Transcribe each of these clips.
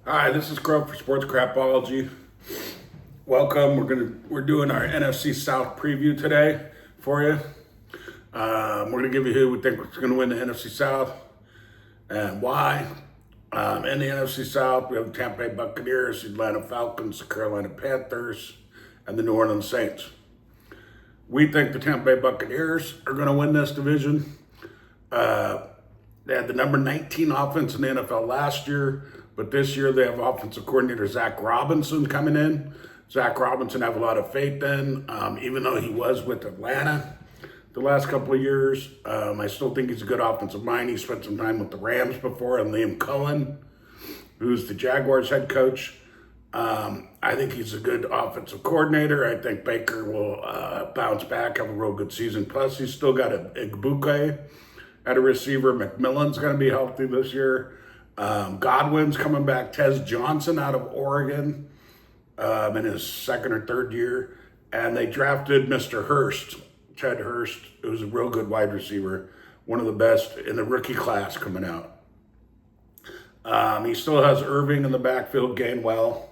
Hi, this is Crow for Sports Crapology. Welcome. We're doing our NFC South preview today for you. We're gonna give you who we think is gonna win the NFC South and why. In the NFC South, we have the Tampa Bay Buccaneers, the Atlanta Falcons, the Carolina Panthers, and the New Orleans Saints. We think the Tampa Bay Buccaneers are gonna win this division. They had the number 19 offense in the NFL last year, but this year they have offensive coordinator Zach Robinson coming in. Zach Robinson, I have a lot of faith in, even though he was with Atlanta the last couple of years. I still think he's a good offensive mind. He spent some time with the Rams before, and Liam Cohen, who's the Jaguars head coach. I think he's a good offensive coordinator. I think Baker will bounce back, have a real good season. Plus, he's still got a Igbuke at a receiver. McMillan's going to be healthy this year. Godwin's coming back. Tez Johnson out of Oregon in his second or third year. And they drafted Mr. Hurst, Ted Hurst, who's a real good wide receiver, one of the best in the rookie class coming out. He still has Irving in the backfield, Gainwell,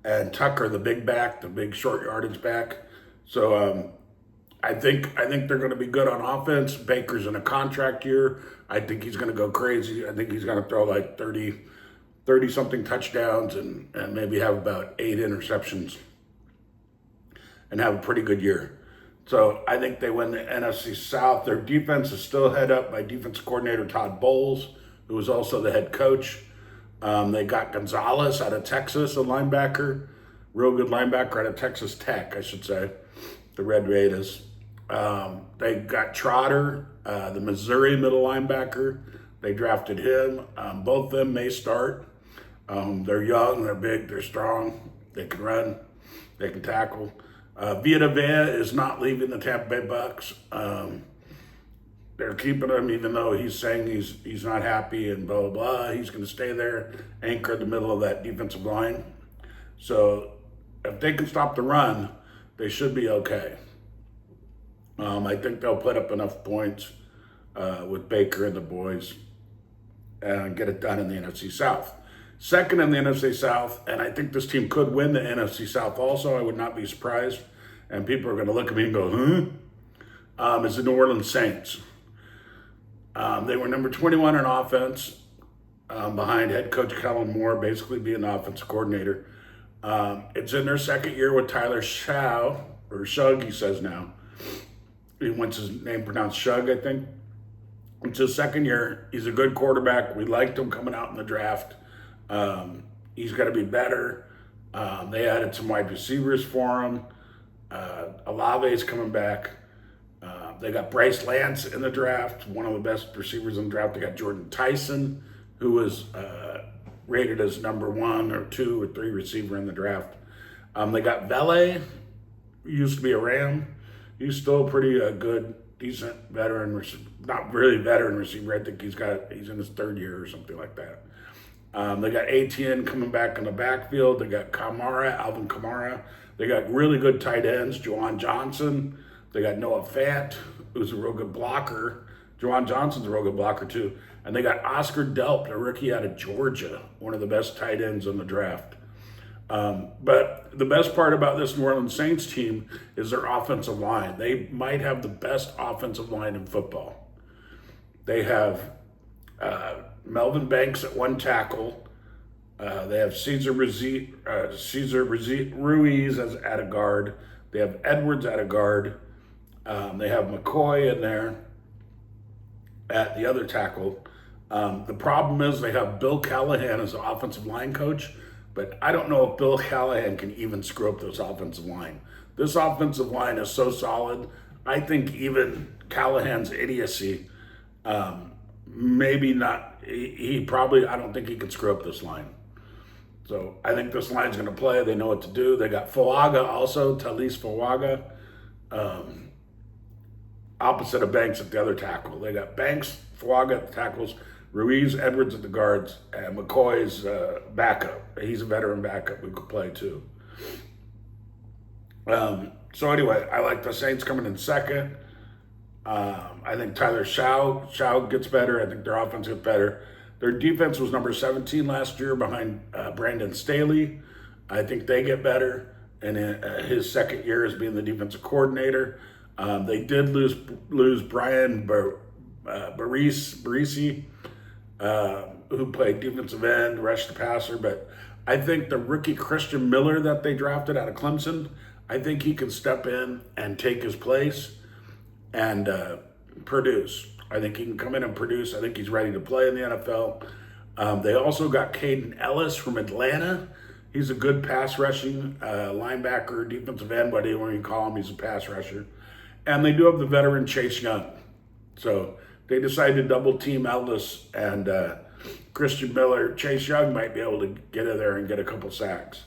and Tucker, the big back, the big short yardage back. So I think they're going to be good on offense. Baker's in a contract year. I think he's going to go crazy. I think he's going to throw like 30 something touchdowns and maybe have about 8 interceptions and have a pretty good year. So I think they win the NFC South. Their defense is still head up by defense coordinator Todd Bowles, who is also the head coach. They got Gonzalez out of Texas, a linebacker, real good linebacker out of Texas Tech, I should say, the Red Raiders. They got Trotter, the Missouri middle linebacker. They drafted him. Both of them may start. They're young, they're big, they're strong. They can run, they can tackle. Vita Vea is not leaving the Tampa Bay Bucks. They're keeping him, even though he's saying he's not happy and blah, blah, blah. He's going to stay there, anchor in the middle of that defensive line. So if they can stop the run, they should be okay. I think they'll put up enough points with Baker and the boys and get it done in the NFC South. Second in the NFC South, and I think this team could win the NFC South also. I would not be surprised. And people are going to look at me and go, is the New Orleans Saints. They were number 21 in offense behind head coach Kellen Moore, basically being the offensive coordinator. It's in their second year with Tyler Shaw, or Shug, he says now. He wants his name pronounced Shug, I think. It's his second year. He's a good quarterback. We liked him coming out in the draft. He's got to be better. They added some wide receivers for him. Olave's coming back. They got Bryce Lance in the draft, one of the best receivers in the draft. They got Jordan Tyson, who was rated as number 1 or 2 or 3 receiver in the draft. They got Vele, who used to be a Ram. He's still a pretty good, decent veteran, not really veteran receiver. I think he's in his 3rd year or something like that. They got ATN coming back in the backfield. They got Alvin Kamara. They got really good tight ends, Juwan Johnson. They got Noah Fant, who's a real good blocker. Juwan Johnson's a real good blocker too. And they got Oscar Delp, a rookie out of Georgia, one of the best tight ends in the draft. But the best part about this New Orleans Saints team is their offensive line. They might have the best offensive line in football. They have Melvin Banks at 1 tackle. They have Cesar Ruiz as at a guard. They have Edwards at a guard. They have McCoy in there at the other tackle. The problem is they have Bill Callahan as the offensive line coach, but I don't know if Bill Callahan can even screw up this offensive line. This offensive line is so solid. I think even Callahan's idiocy, maybe not. He probably, I don't think he can screw up this line. So I think this line's going to play. They know what to do. They got Fuaga also, Talise Fuaga, opposite of Banks at the other tackle. They got Banks, Fuaga at the tackles, Ruiz, Edwards at the guards, and McCoy's backup. He's a veteran backup who could play too. So anyway, I like the Saints coming in second. I think Tyler Shaw gets better. I think their offense gets better. Their defense was number 17 last year behind Brandon Staley. I think they get better in his second year as being the defensive coordinator. They did lose Brian Barisi, who played defensive end, rushed the passer, but I think the rookie Christian Miller that they drafted out of Clemson, I think he can step in and take his place and produce. I think he can come in and produce. I think he's ready to play in the NFL. They also got Caden Ellis from Atlanta. He's a good pass rushing linebacker, defensive end, whatever you call him. He's a pass rusher. And they do have the veteran Chase Young. So they decided to double team Ellis and Christian Miller. Chase Young might be able to get in there and get a couple sacks.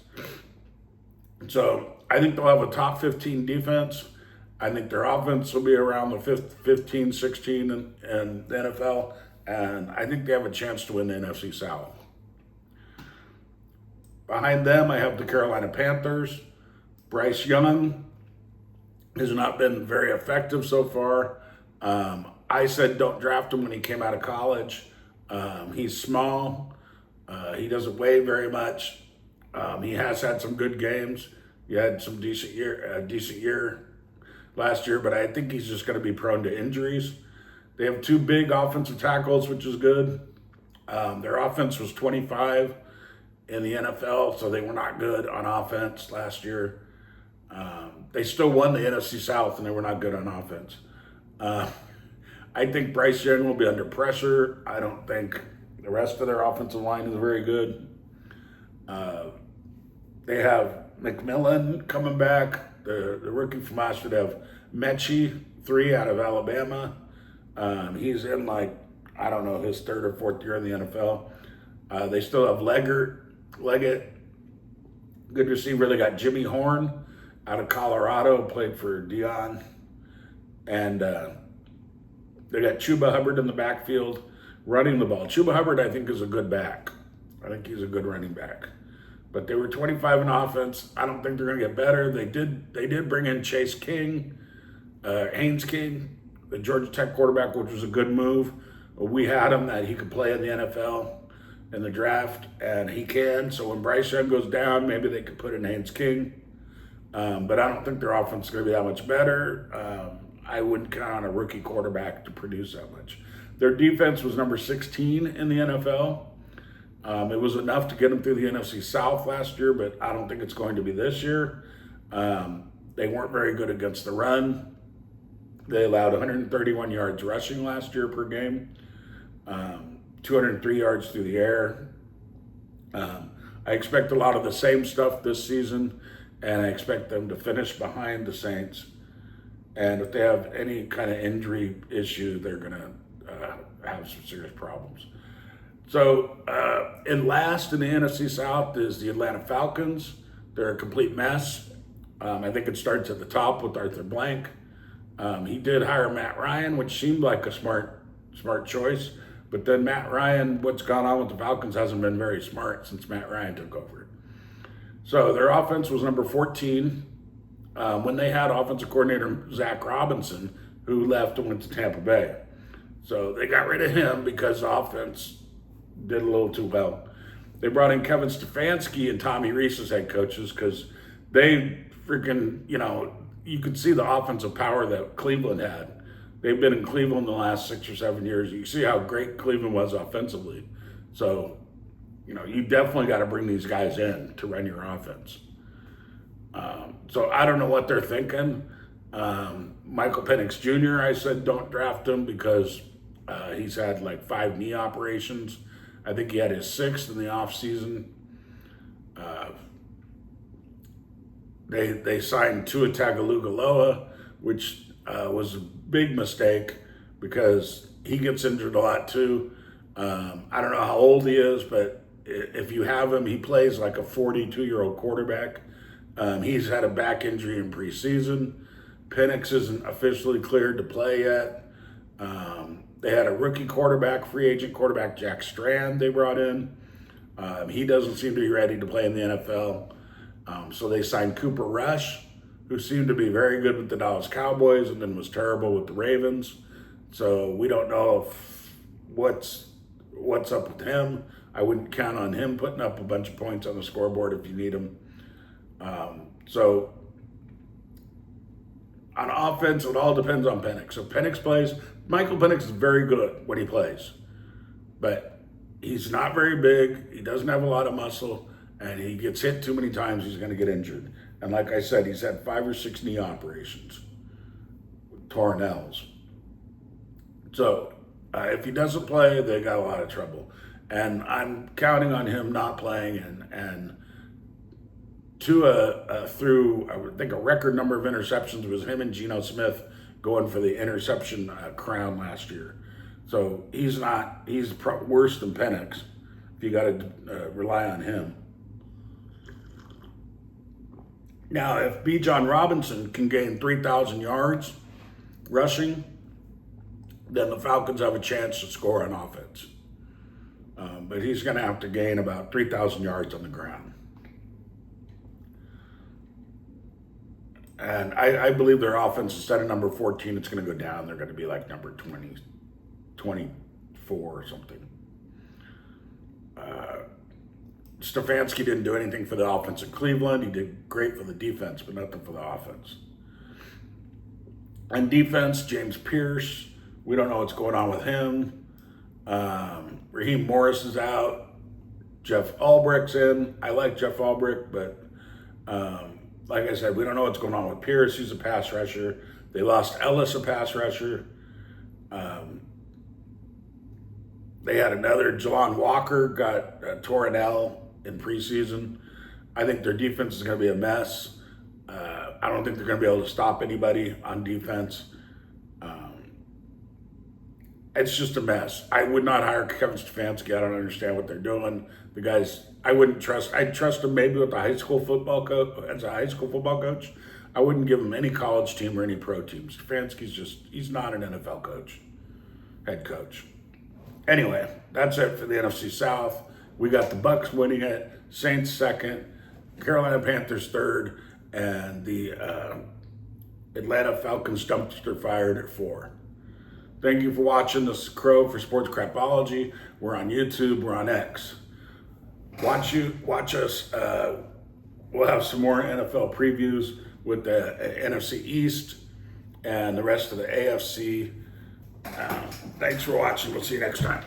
So I think they'll have a top 15 defense. I think their offense will be around the 15, 16 in the NFL. And I think they have a chance to win the NFC South. Behind them, I have the Carolina Panthers. Bryce Young has not been very effective so far. I said don't draft him when he came out of college. He's small. He doesn't weigh very much. He has had some good games. He had some decent year last year, but I think he's just going to be prone to injuries. They have two big offensive tackles, which is good. Their offense was 25 in the NFL, so they were not good on offense last year. They still won the NFC South, and they were not good on offense. I think Bryce Young will be under pressure. I don't think the rest of their offensive line is very good. They have McMillan coming back, the rookie from last year. They have Mechie, 3 out of Alabama. He's in his third or fourth year in the NFL. They still have Leggett, good receiver. They got Jimmy Horn out of Colorado, played for Dion. And they got Chuba Hubbard in the backfield running the ball. Chuba Hubbard, I think, is a good back. I think he's a good running back. But they were 25 in offense. I don't think they're going to get better. They did bring in Chase King, Haynes King, the Georgia Tech quarterback, which was a good move. We had him that he could play in the NFL in the draft, and he can. So when Bryce Young goes down, maybe they could put in Haynes King. But I don't think their offense is going to be that much better. I wouldn't count on a rookie quarterback to produce that much. Their defense was number 16 in the NFL. It was enough to get them through the NFC South last year, but I don't think it's going to be this year. They weren't very good against the run. They allowed 131 yards rushing last year per game, 203 yards through the air. I expect a lot of the same stuff this season, and I expect them to finish behind the Saints. And if they have any kind of injury issue, they're going to have some serious problems. So, in last in the NFC South is the Atlanta Falcons. They're a complete mess. I think it starts at the top with Arthur Blank. He did hire Matt Ryan, which seemed like a smart choice. But then Matt Ryan, what's gone on with the Falcons hasn't been very smart since Matt Ryan took over. So their offense was number 14 when they had offensive coordinator Zach Robinson, who left and went to Tampa Bay. So they got rid of him because the offense did a little too well. They brought in Kevin Stefanski and Tommy Rees as head coaches because they freaking, you could see the offensive power that Cleveland had. They've been in Cleveland the last 6 or 7 years. You see how great Cleveland was offensively. So, you definitely got to bring these guys in to run your offense. So I don't know what they're thinking. Michael Penix Jr., I said don't draft him because he's had 5 knee operations. I think he had his 6th in the offseason. They signed Tua Tagovailoa, which was a big mistake because he gets injured a lot too. I don't know how old he is, but if you have him, he plays like a 42-year-old quarterback. He's had a back injury in preseason. Penix isn't officially cleared to play yet. They had a rookie quarterback, free agent quarterback, Jack Strand, they brought in. He doesn't seem to be ready to play in the NFL. So they signed Cooper Rush, who seemed to be very good with the Dallas Cowboys and then was terrible with the Ravens. So we don't know what's up with him. I wouldn't count on him putting up a bunch of points on the scoreboard if you need him. So on offense, it all depends on Penix. So Penix plays. Michael Penix is very good when he plays, but he's not very big. He doesn't have a lot of muscle, and he gets hit too many times. He's going to get injured. And like I said, he's had 5 or 6 knee operations, torn L's. So if he doesn't play, they got a lot of trouble. And I'm counting on him not playing and Tua threw, I would think, a record number of interceptions. It was him and Geno Smith going for the interception crown last year. So he's worse than Penix if you got to rely on him. Now, if Bijan Robinson can gain 3,000 yards rushing, then the Falcons have a chance to score on offense. But he's going to have to gain about 3,000 yards on the ground. And I believe their offense, instead of number 14, it's going to go down. They're going to be like number 20, 24 or something. Stefanski didn't do anything for the offense in Cleveland. He did great for the defense, but nothing for the offense. And defense, James Pierce, we don't know what's going on with him. Raheem Morris is out. Jeff Albrecht's in. I like Jeff Albrecht, but like I said, we don't know what's going on with Pierce. He's a pass rusher. They lost Ellis, a pass rusher. They had another, Jelon Walker, got a torn L in preseason. I think their defense is going to be a mess. I don't think they're going to be able to stop anybody on defense. It's just a mess. I would not hire Kevin Stefanski. I don't understand what they're doing. The guys, I'd trust him maybe with a high school football coach, as a high school football coach. I wouldn't give him any college team or any pro team. Stefanski's he's not an NFL head coach. Anyway, that's it for the NFC South. We got the Bucks winning it, Saints second, Carolina Panthers third, and the Atlanta Falcons dumpster fired at 4. Thank you for watching. This is Crow for Sports Crapology. We're on YouTube. We're on X. Watch us. We'll have some more NFL previews with the NFC East and the rest of the AFC. Thanks for watching. We'll see you next time.